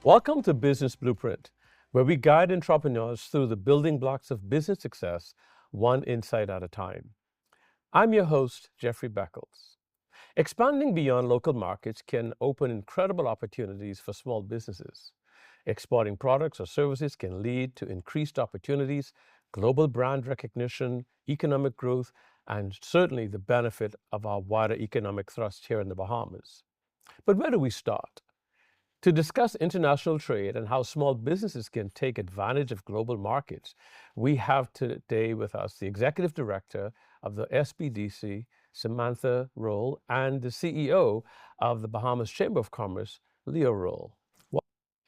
Welcome to Business Blueprint, where we guide entrepreneurs through the building blocks of business success, one insight at a time. I'm your host, Jeffrey Beckles. Expanding beyond local markets can open incredible opportunities for small businesses. Exporting products or services can lead to increased opportunities, global brand recognition, economic growth, and certainly the benefit of our wider economic thrust here in the Bahamas. But where do we start? To discuss international trade and how small businesses can take advantage of global markets, we have today with us the Executive Director of the SBDC, Samantha Rolle, and the CEO of the Bahamas Chamber of Commerce, Leo Rolle.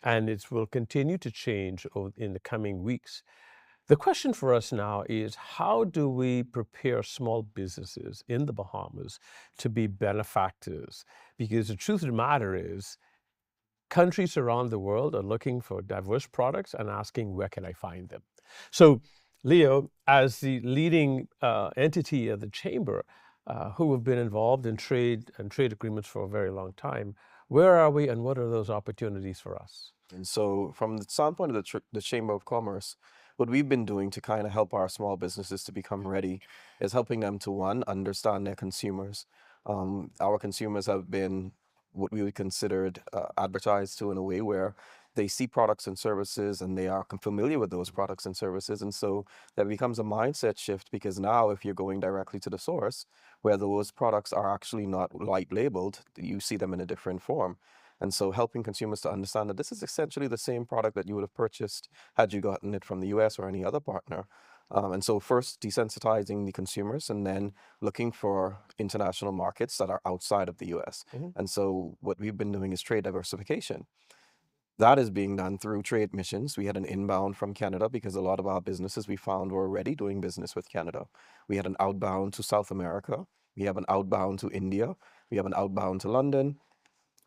And it will continue to change in the coming weeks. The question for us now is, how do we prepare small businesses in the Bahamas to be benefactors? Because the truth of the matter is, countries around the world are looking for diverse products and asking, where can I find them? So, Leo, as the leading entity of the Chamber, who have been involved in trade agreements for a very long time, where are we and what are those opportunities for us? And so, from the standpoint of the Chamber of Commerce, what we've been doing to kind of help our small businesses to become ready is helping them to, one, understand their consumers. Our consumers have been what we would consider advertised to in a way where they see products and services and they are familiar with those products and services. And so that becomes a mindset shift, because now if you're going directly to the source where those products are actually not light labeled, you see them in a different form. And so helping consumers to understand that this is essentially the same product that you would have purchased had you gotten it from the US or any other partner. And so first desensitizing the consumers and then looking for international markets that are outside of the US. And so what we've been doing is trade diversification. That is being done through trade missions. We had an inbound from Canada because a lot of our businesses we found were already doing business with Canada. We had an outbound to South America. We have an outbound to India. We have an outbound to London.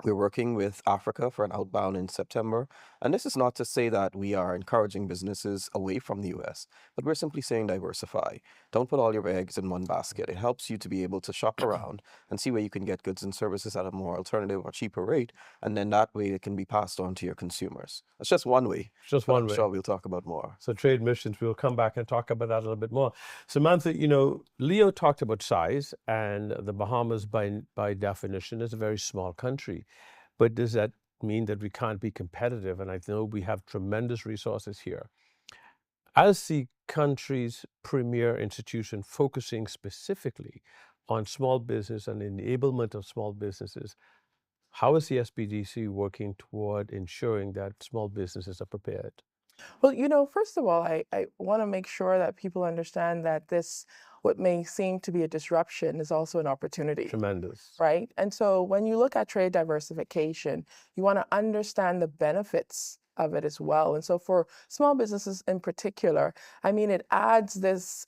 We're working with Africa for an outbound in September. And this is not to say that we are encouraging businesses away from the US, but we're simply saying diversify. Don't put all your eggs in one basket. It helps you to be able to shop around and see where you can get goods and services at a more alternative or cheaper rate. And then that way it can be passed on to your consumers. That's just one way. Just But one I'm way. sure we'll talk about more. So trade missions, we'll come back and talk about that a little bit more. Samantha, Leo talked about size, and the Bahamas by definition is a very small country. But does that mean that we can't be competitive? And I know we have tremendous resources here. As the country's premier institution focusing specifically on small business and enablement of small businesses, how is the SBDC working toward ensuring that small businesses are prepared? Well, first of all, I want to make sure that people understand that what may seem to be a disruption, is also an opportunity, Tremendous. right? And so when you look at trade diversification, you want to understand the benefits of it as well. And so for small businesses in particular, I mean, it adds this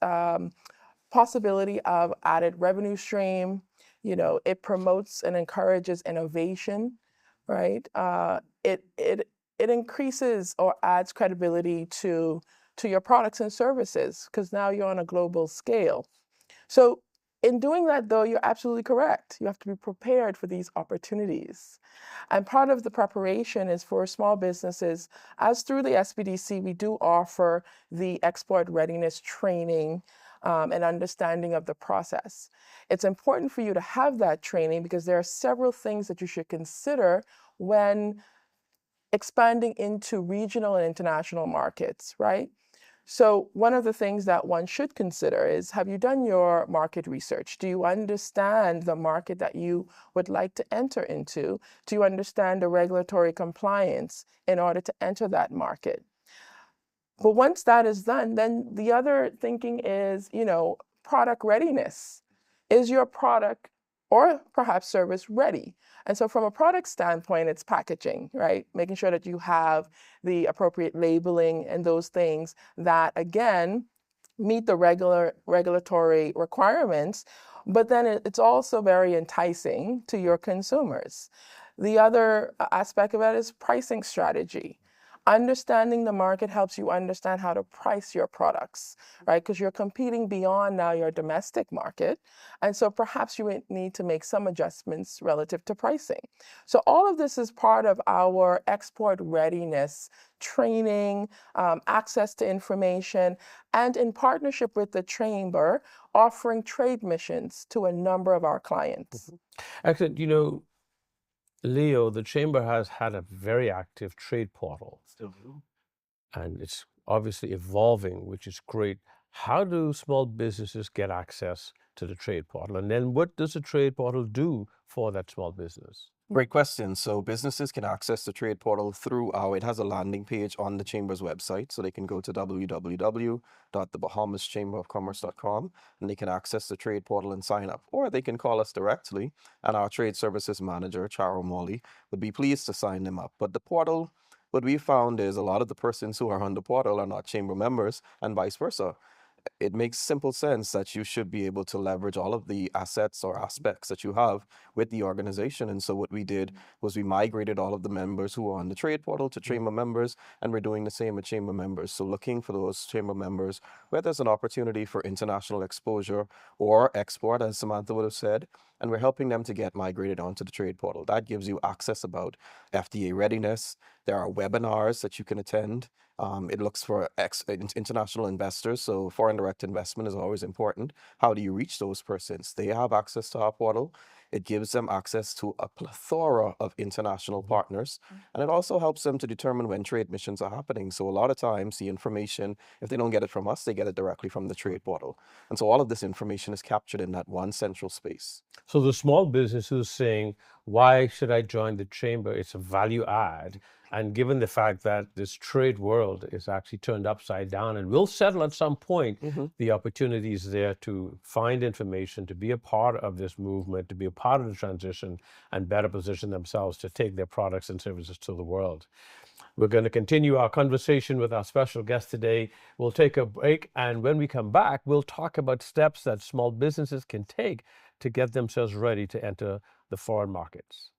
possibility of added revenue stream. It promotes and encourages innovation, right? It increases or adds credibility to your products and services, because now you're on a global scale. So in doing that, though, you're absolutely correct. You have to be prepared for these opportunities. And part of the preparation is for small businesses. As through the SBDC, we do offer the export readiness training and understanding of the process. It's important for you to have that training because there are several things that you should consider when expanding into regional and international markets, right? So one of the things that one should consider is, have you done your market research? Do you understand the market that you would like to enter into? Do you understand the regulatory compliance in order to enter that market? But once that is done, then the other thinking is, product readiness. Is your product or perhaps service ready? And so from a product standpoint, it's packaging, right? Making sure that you have the appropriate labeling and those things that, again, meet the regulatory requirements, but then it's also very enticing to your consumers. The other aspect of it is pricing strategy. Understanding the market helps you understand how to price your products, right? Because you're competing beyond now your domestic market. And so perhaps you need to make some adjustments relative to pricing. So all of this is part of our export readiness training, access to information, and in partnership with the Chamber, offering trade missions to a number of our clients. Excellent. You know, Leo, the Chamber has had a very active trade portal. Still do. And it's obviously evolving, which is great. How do small businesses get access to the trade portal? And then what does the trade portal do for that small business? Great question. So businesses can access the trade portal through it has a landing page on the Chamber's website. So they can go to www.thebahamaschamberofcommerce.com and they can access the trade portal and sign up. Or they can call us directly and our trade services manager, Charo Molly, would be pleased to sign them up. But the portal, what we found is a lot of the persons who are on the portal are not Chamber members and vice versa. It makes simple sense that you should be able to leverage all of the assets or aspects that you have with the organization. And so what we did was we migrated all of the members who are on the trade portal to Chamber members, and we're doing the same with Chamber members. So looking for those Chamber members where there's an opportunity for international exposure or export, as Samantha would have said, and we're helping them to get migrated onto the trade portal. That gives you access about FDA readiness. There are webinars that you can attend. It looks for international investors, so foreign direct investment is always important. How do you reach those persons? They have access to our portal. It gives them access to a plethora of international partners, and it also helps them to determine when trade missions are happening. So a lot of times the information, if they don't get it from us, they get it directly from the trade portal. And so all of this information is captured in that one central space. So the small business who's saying, why should I join the Chamber? It's a value add. And given the fact that this trade world is actually turned upside down and will settle at some point, the opportunity is there to find information, to be a part of this movement, to be a part of the transition, and better position themselves to take their products and services to the world. We're going to continue our conversation with our special guest today. We'll take a break, and when we come back, we'll talk about steps that small businesses can take to get themselves ready to enter the foreign markets.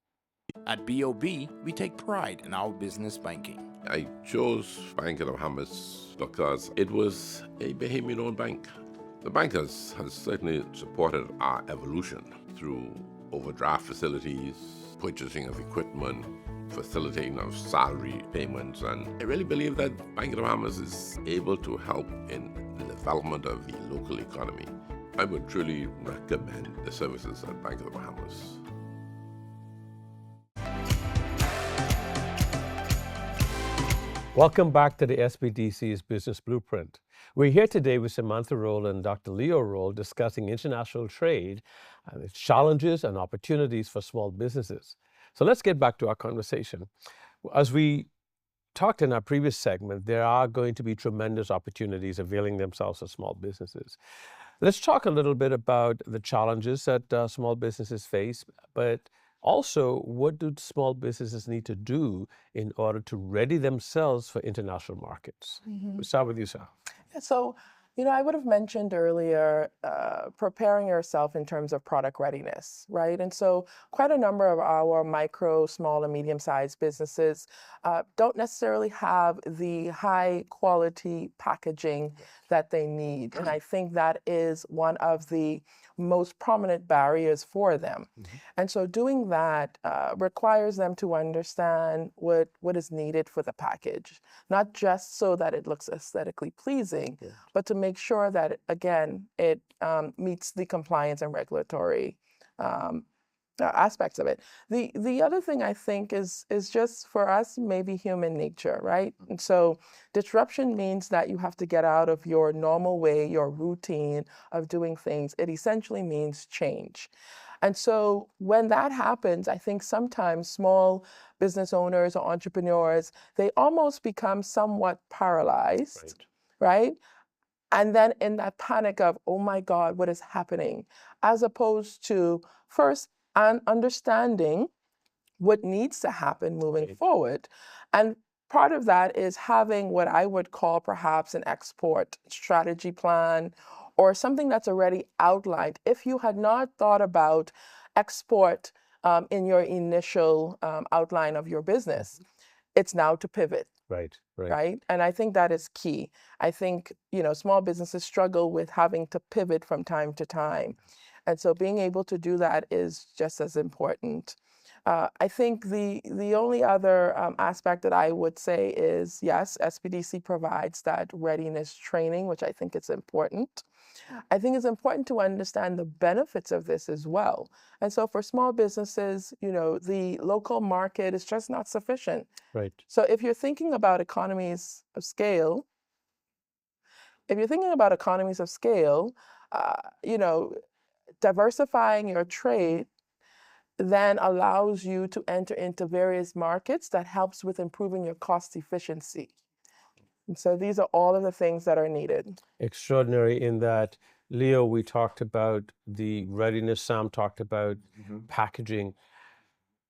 At BOB, we take pride in our business banking. I chose Bank of the Bahamas because it was a Bahamian-owned bank. The bank has certainly supported our evolution through overdraft facilities, purchasing of equipment, facilitating of salary payments, and I really believe that Bank of the Bahamas is able to help in the development of the local economy. I would truly recommend the services at Bank of the Bahamas. Welcome back to the SBDC's Business Blueprint. We're here today with Samantha Rolle and Dr. Leo Rolle discussing international trade and its challenges and opportunities for small businesses. So let's get back to our conversation. As we talked in our previous segment, there are going to be tremendous opportunities availing themselves of small businesses. Let's talk a little bit about the challenges that small businesses face, but also, what do small businesses need to do in order to ready themselves for international markets? We'll start with you, Sam. Yeah, so, I would have mentioned earlier preparing yourself in terms of product readiness, right? And so quite a number of our micro, small, and medium-sized businesses don't necessarily have the high quality packaging that they need. And I think that is one of the most prominent barriers for them. And so doing that requires them to understand what is needed for the package, not just so that it looks aesthetically pleasing, but to make sure that, again, it meets the compliance and regulatory aspects of it. The other thing I think is just for us, maybe human nature, right? And so disruption means that you have to get out of your normal way, your routine of doing things. It essentially means change. And so when that happens, I think sometimes small business owners or entrepreneurs, they almost become somewhat paralyzed, right? And then in that panic of, oh my God, what is happening? As opposed to first understanding what needs to happen moving forward. And part of that is having what I would call perhaps an export strategy plan or something that's already outlined. If you had not thought about export in your initial outline of your business, It's now to pivot. Right. Right. And I think that is key. I think, small businesses struggle with having to pivot from time to time. And so being able to do that is just as important. I think the only other aspect that I would say is, yes, SBDC provides that readiness training, which I think is important. I think it's important to understand the benefits of this as well. And so for small businesses, the local market is just not sufficient. Right. So if you're thinking about economies of scale, diversifying your trade then allows you to enter into various markets that helps with improving your cost efficiency. And so these are all of the things that are needed. Extraordinary in that, Leo, we talked about the readiness. Sam talked about packaging.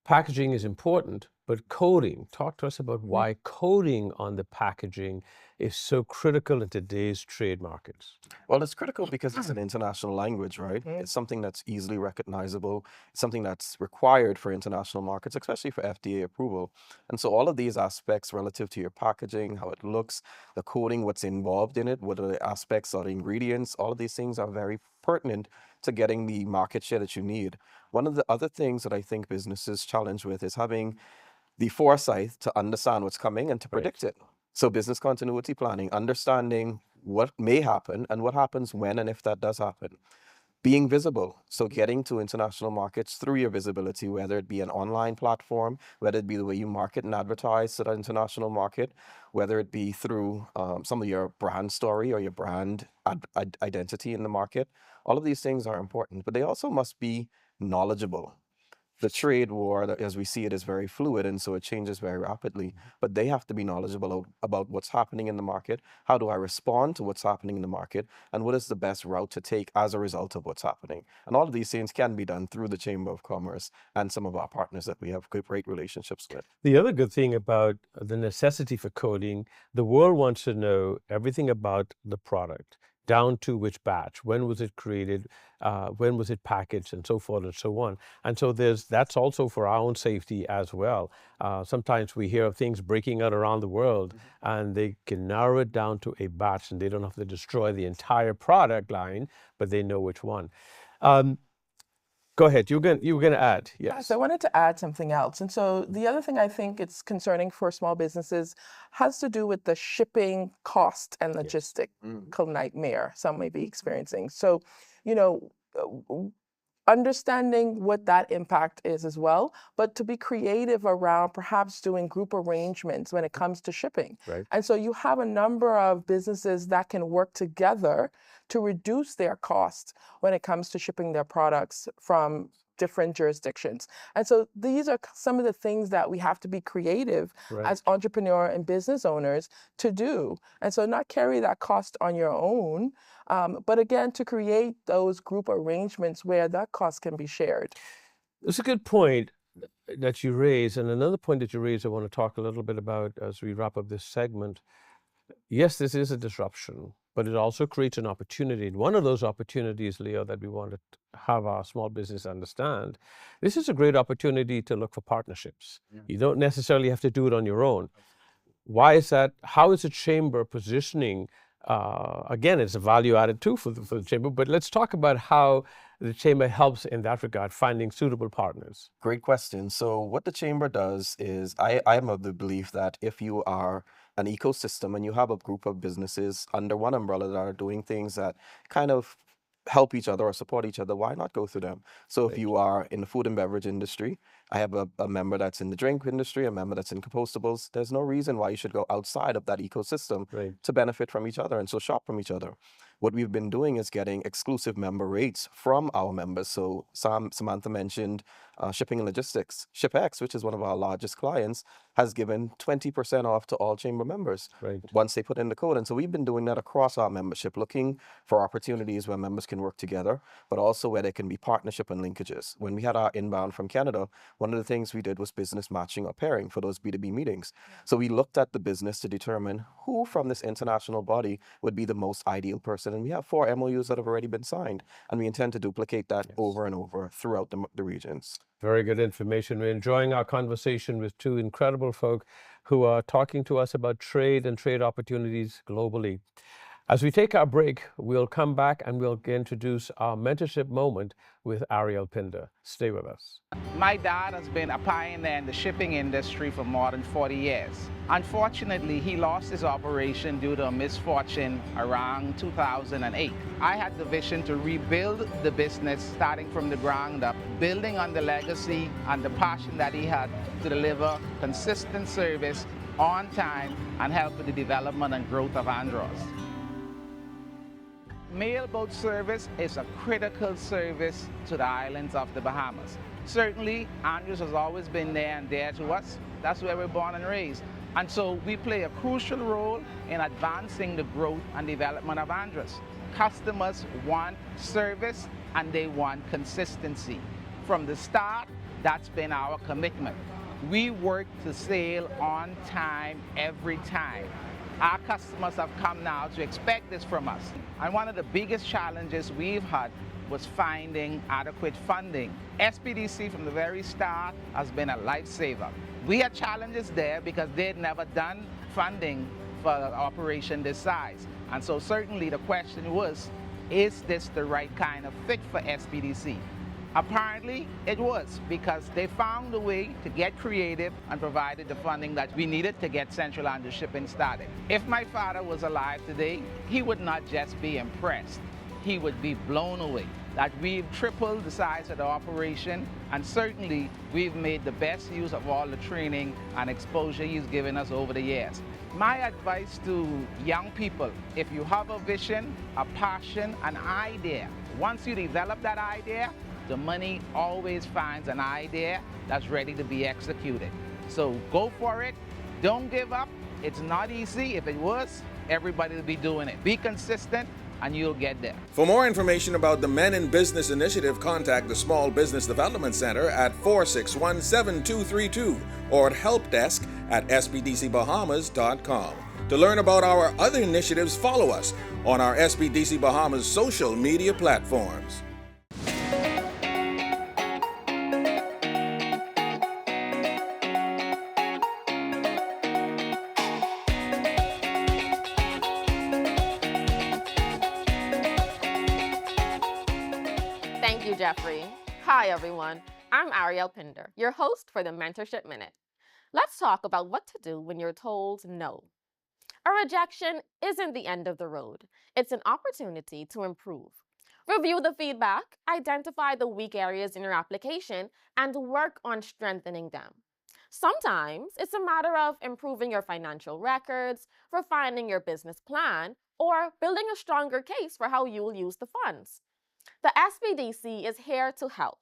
Packaging is important, but coding, talk to us about why coding on the packaging is so critical in today's trade markets. Well, it's critical because it's an international language, right? It's something that's easily recognizable. It's something that's required for international markets, especially for FDA approval. And so all of these aspects relative to your packaging, how it looks, the coding, what's involved in it, what are the aspects or the ingredients, all of these things are very pertinent to getting the market share that you need. One of the other things that I think businesses challenge with is having the foresight to understand what's coming and to predict it. So business continuity planning, understanding what may happen and what happens when and if that does happen. Being visible, so getting to international markets through your visibility, whether it be an online platform, whether it be the way you market and advertise to the international market, whether it be through some of your brand story or your brand identity in the market. All of these things are important, but they also must be knowledgeable. The trade war, as we see it, is very fluid, and so it changes very rapidly. But they have to be knowledgeable about what's happening in the market. How do I respond to what's happening in the market? And what is the best route to take as a result of what's happening? And all of these things can be done through the Chamber of Commerce and some of our partners that we have great relationships with. The other good thing about the necessity for coding, the world wants to know everything about the product, down to which batch, when was it created, when was it packaged, and so forth and so on. And so that's also for our own safety as well. Sometimes we hear of things breaking out around the world, and they can narrow it down to a batch, and they don't have to destroy the entire product line, but they know which one. Go ahead. You were going to add. Yes. So I wanted to add something else. And so the other thing I think it's concerning for small businesses has to do with the shipping cost and logistical nightmare some may be experiencing. So, understanding what that impact is as well, but to be creative around perhaps doing group arrangements when it comes to shipping. Right. And so you have a number of businesses that can work together to reduce their costs when it comes to shipping their products from different jurisdictions. And so these are some of the things that we have to be creative as entrepreneur and business owners to do. And so not carry that cost on your own, but again, to create those group arrangements where that cost can be shared. It's a good point that you raise. And another point that you raise I want to talk a little bit about as we wrap up this segment. Yes, this is a disruption, but it also creates an opportunity. And one of those opportunities, Leo, that we want to have our small business understand, this is a great opportunity to look for partnerships. You don't necessarily have to do it on your own. Why is that? How is the Chamber positioning? Again, it's a value added too for the Chamber, but let's talk about how the Chamber helps in that regard, finding suitable partners. Great question. So what the Chamber does is, I'm of the belief that if you are an ecosystem and you have a group of businesses under one umbrella that are doing things that kind of help each other or support each other, why not go through them? So if you are in the food and beverage industry, I have a member that's in the drink industry, a member that's in compostables. There's no reason why you should go outside of that ecosystem to benefit from each other and so shop from each other. What we've been doing is getting exclusive member rates from our members. So Samantha mentioned shipping and logistics. ShipX, which is one of our largest clients, has given 20% off to all Chamber members once they put in the code. And so we've been doing that across our membership, looking for opportunities where members can work together, but also where there can be partnership and linkages. When we had our inbound from Canada, one of the things we did was business matching or pairing for those B2B meetings. So we looked at the business to determine who from this international body would be the most ideal person interested in. We have 4 MOUs that have already been signed, and we intend to duplicate that over and over throughout the regions. Very good information. We're enjoying our conversation with 2 incredible folk who are talking to us about trade and trade opportunities globally. As we take our break, we'll come back and we'll introduce our mentorship moment with Ariel Pinder. Stay with us. My dad has been a pioneer in the shipping industry for more than 40 years. Unfortunately, he lost his operation due to a misfortune around 2008. I had the vision to rebuild the business starting from the ground up, building on the legacy and the passion that he had to deliver consistent service on time and help with the development and growth of Andros. Mailboat service is a critical service to the islands of the Bahamas. Certainly, Andros has always been there and dear to us. That's where we're born and raised. And so we play a crucial role in advancing the growth and development of Andros. Customers want service and they want consistency. From the start, that's been our commitment. We work to sail on time every time. Our customers have come now to expect this from us. And one of the biggest challenges we've had was finding adequate funding. SBDC from the very start has been a lifesaver. We had challenges there because they'd never done funding for an operation this size. And so certainly the question was, is this the right kind of fit for SBDC? Apparently it was, because they found a way to get creative and provided the funding that we needed to get Central Andros Shipping started. If my father was alive today, he would not just be impressed, he would be blown away that we've tripled the size of the operation, and certainly we've made the best use of all the training and exposure he's given us over the years. My advice to young people, if you have a vision, a passion, an idea, once you develop that idea, the money always finds an idea that's ready to be executed. So go for it, don't give up. It's not easy. If it was, everybody would be doing it. Be consistent and you'll get there. For more information about the Men in Business Initiative, contact the Small Business Development Center at 461-7232 or at helpdesk@sbdcbahamas.com. To learn about our other initiatives, follow us on our SBDC Bahamas social media platforms. Thank you, Jeffrey. Hi, everyone. I'm Ariel Pinder, your host for the Mentorship Minute. Let's talk about what to do when you're told no. A rejection isn't the end of the road. It's an opportunity to improve. Review the feedback, identify the weak areas in your application, and work on strengthening them. Sometimes it's a matter of improving your financial records, refining your business plan, or building a stronger case for how you'll use the funds. The SBDC is here to help.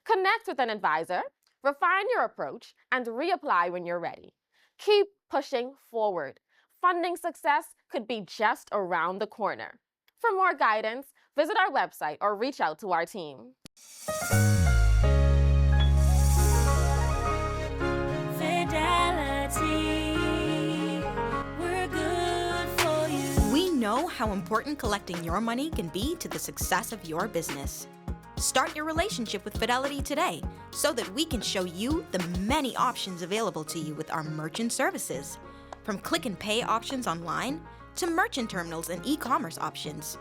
Connect with an advisor, refine your approach, and reapply when you're ready. Keep pushing forward. Funding success could be just around the corner. For more guidance, visit our website or reach out to our team. We know how important collecting your money can be to the success of your business. Start your relationship with Fidelity today so that we can show you the many options available to you with our merchant services. From click and pay options online to merchant terminals and e-commerce options.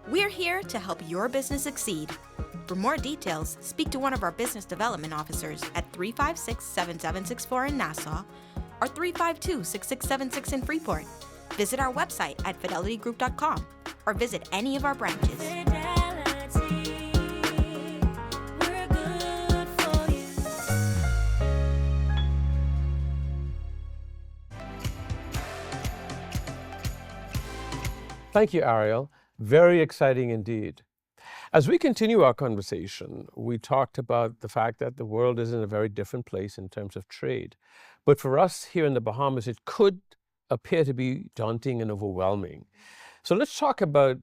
We're here to help your business succeed. For more details, speak to one of our business development officers at 356-7764 in Nassau or 352-6676 in Freeport. Visit our website at fidelitygroup.com or visit any of our branches. Thank you, Ariel. Very exciting indeed. As we continue our conversation, we talked about the fact that the world is in a very different place in terms of trade. But for us here in the Bahamas, it could appear to be daunting and overwhelming. So let's talk about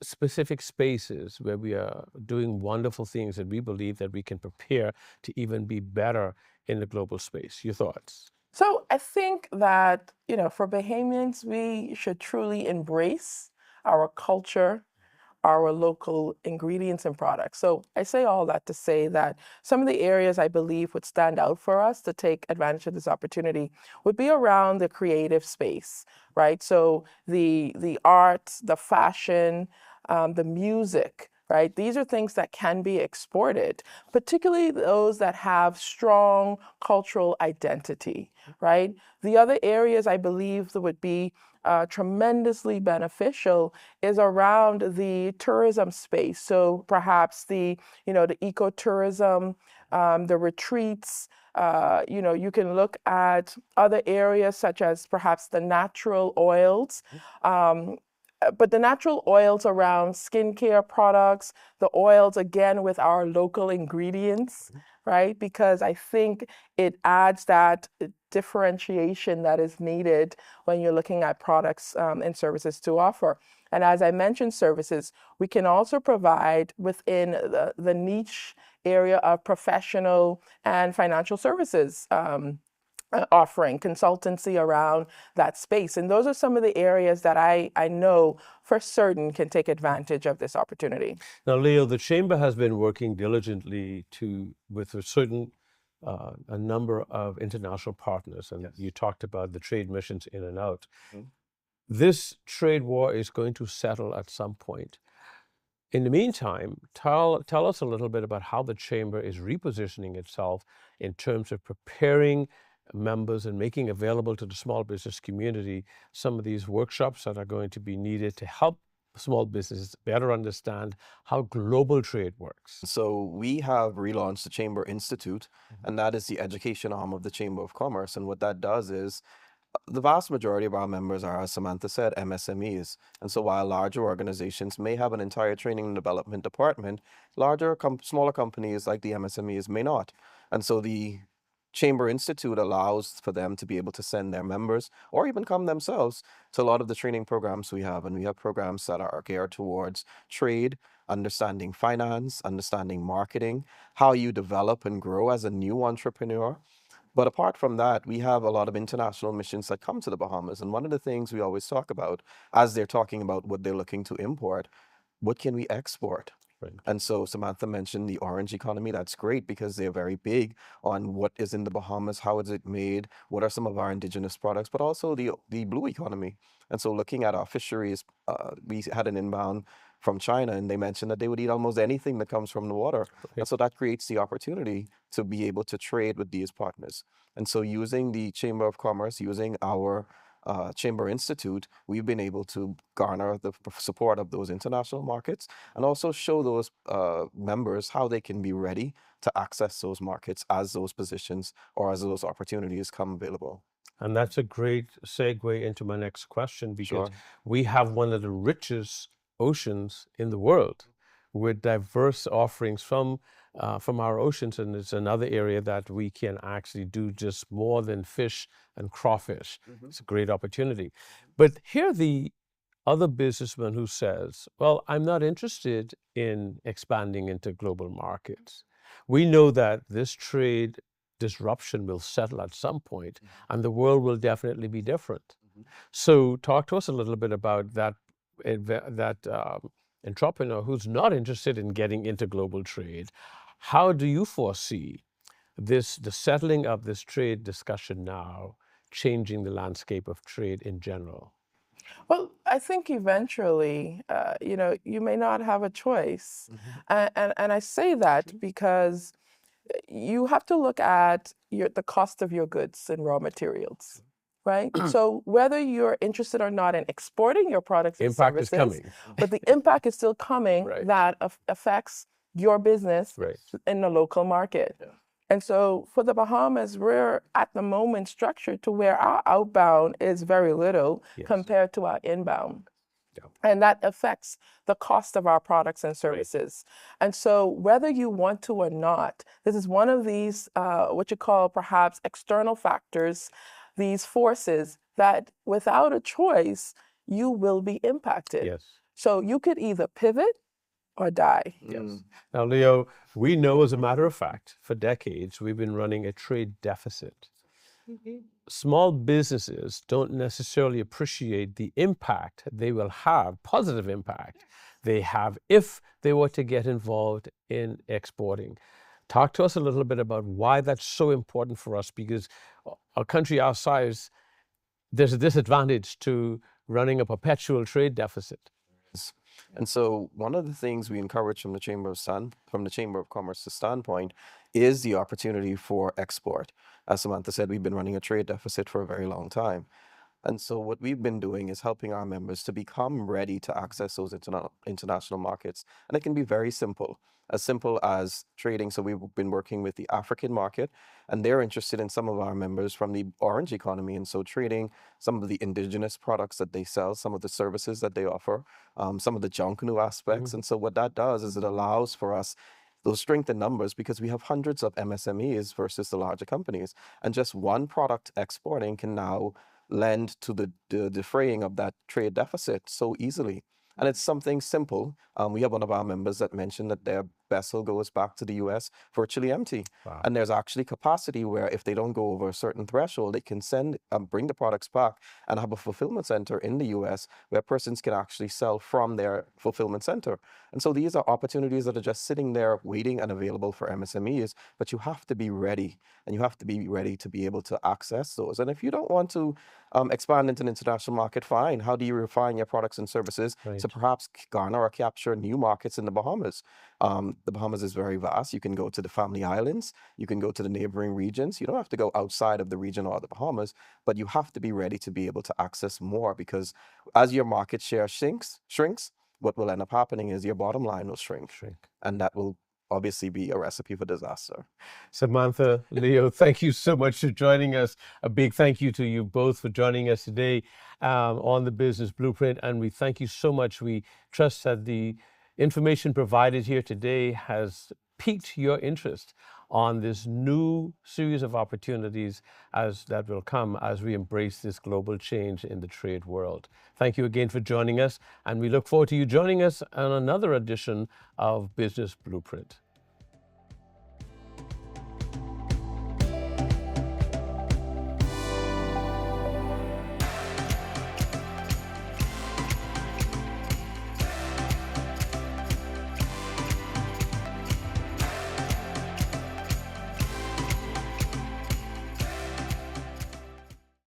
specific spaces where we are doing wonderful things that we believe that we can prepare to even be better in the global space. Your thoughts? So I think that, for Bahamians, we should truly embrace our culture, our local ingredients and products. So I say all that to say that some of the areas I believe would stand out for us to take advantage of this opportunity would be around the creative space, right? So the arts, the fashion, the music, right? These are things that can be exported, particularly those that have strong cultural identity, right? The other areas I believe that would be tremendously beneficial is around the tourism space. So perhaps the ecotourism, the retreats. You can look at other areas such as perhaps the natural oils. But the natural oils around skincare products, the oils again with our local ingredients, right? Because I think it adds that differentiation that is needed when you're looking at products and services to offer. And as I mentioned, services, we can also provide within the niche area of professional and financial services. Offering consultancy around that space. And those are some of the areas that I know for certain can take advantage of this opportunity. Now, Leo, the Chamber has been working diligently with a number of international partners, and you talked about the trade missions in and out. Mm-hmm. This trade war is going to settle at some point. In the meantime, tell us a little bit about how the Chamber is repositioning itself in terms of preparing members and making available to the small business community some of these workshops that are going to be needed to help small businesses better understand how global trade works. So we have relaunched the Chamber Institute, and that is the education arm of the Chamber of Commerce. And what that does is the vast majority of our members are, as Samantha said, MSMEs. And so while larger organizations may have an entire training and development department, smaller companies like the MSMEs may not. And so the Chamber Institute allows for them to be able to send their members or even come themselves to a lot of the training programs we have. And we have programs that are geared towards trade, understanding finance, understanding marketing, how you develop and grow as a new entrepreneur. But apart from that, we have a lot of international missions that come to the Bahamas. And one of the things we always talk about as they're talking about what they're looking to import, what can we export? Right. And so Samantha mentioned the orange economy. That's great because they're very big on what is in the Bahamas, how is it made, what are some of our indigenous products, but also the blue economy. And so looking at our fisheries, we had an inbound from China, and they mentioned that they would eat almost anything that comes from the water. Okay. And so that creates the opportunity to be able to trade with these partners. And so using the Chamber of Commerce, using our Chamber Institute, we've been able to garner the support of those international markets and also show those members how they can be ready to access those markets as those positions or as those opportunities come available. And that's a great segue into my next question, because we have one of the richest oceans in the world with diverse offerings from our oceans, and it's another area that we can actually do just more than fish and crawfish. Mm-hmm. It's a great opportunity. But here the other businessman who says, well, I'm not interested in expanding into global markets. We know that this trade disruption will settle at some point, and the world will definitely be different. Mm-hmm. So talk to us a little bit about that entrepreneur who's not interested in getting into global trade. How do you foresee the settling of this trade discussion now changing the landscape of trade in general? Well, I think eventually, you may not have a choice. Mm-hmm. And I say that because you have to look at the cost of your goods and raw materials, right? So whether you're interested or not in exporting your products and services, impact is coming. But the impact is still coming. Right. That affects your business in the local market. Yeah. And so for the Bahamas, we're at the moment structured to where our outbound is very little compared to our inbound. Yeah. And that affects the cost of our products and services. Right. And so whether you want to or not, this is one of these, what you call perhaps external factors, these forces that without a choice, you will be impacted. Yes. So you could either pivot or die. Yes. Now, Leo, we know as a matter of fact, for decades, we've been running a trade deficit. small businesses don't necessarily appreciate the impact they will have, positive impact they have if they were to get involved in exporting. Talk to us a little bit about why that's so important for us, because a country our size, there's a disadvantage to running a perpetual trade deficit. And so one of the things we encourage from the Chamber of Commerce's standpoint is the opportunity for export. As Samantha said, we've been running a trade deficit for a very long time. And so what we've been doing is helping our members to become ready to access those international markets. And it can be very simple as trading. So we've been working with the African market, and they're interested in some of our members from the orange economy. And so trading some of the indigenous products that they sell, some of the services that they offer, some of the junk new aspects. And so what that does is it allows for us those strength in numbers, because we have hundreds of MSMEs versus the larger companies. And just one product exporting can now lend to the defraying of that trade deficit so easily. And it's something simple. We have one of our members that mentioned that their vessel goes back to the US virtually empty. Wow. And there's actually capacity where if they don't go over a certain threshold, they can bring the products back and have a fulfillment center in the US where persons can actually sell from their fulfillment center. And so these are opportunities that are just sitting there waiting and available for MSMEs, but you have to be ready, and you have to be ready to be able to access those. And if you don't want to expand into an international market, fine. How do you refine your products and services to perhaps garner or capture new markets in the Bahamas? The Bahamas is very vast. You can go to the Family Islands. You can go to the neighboring regions. You don't have to go outside of the region or the Bahamas, but you have to be ready to be able to access more, because as your market share shrinks, what will end up happening is your bottom line will shrink. And that will obviously be a recipe for disaster. Samantha, Leo, thank you so much for joining us. A big thank you to you both for joining us today on the Business Blueprint. And we thank you so much. We trust that the information provided here today has piqued your interest on this new series of opportunities that will come as we embrace this global change in the trade world. Thank you again for joining us, and we look forward to you joining us on another edition of Business Blueprint.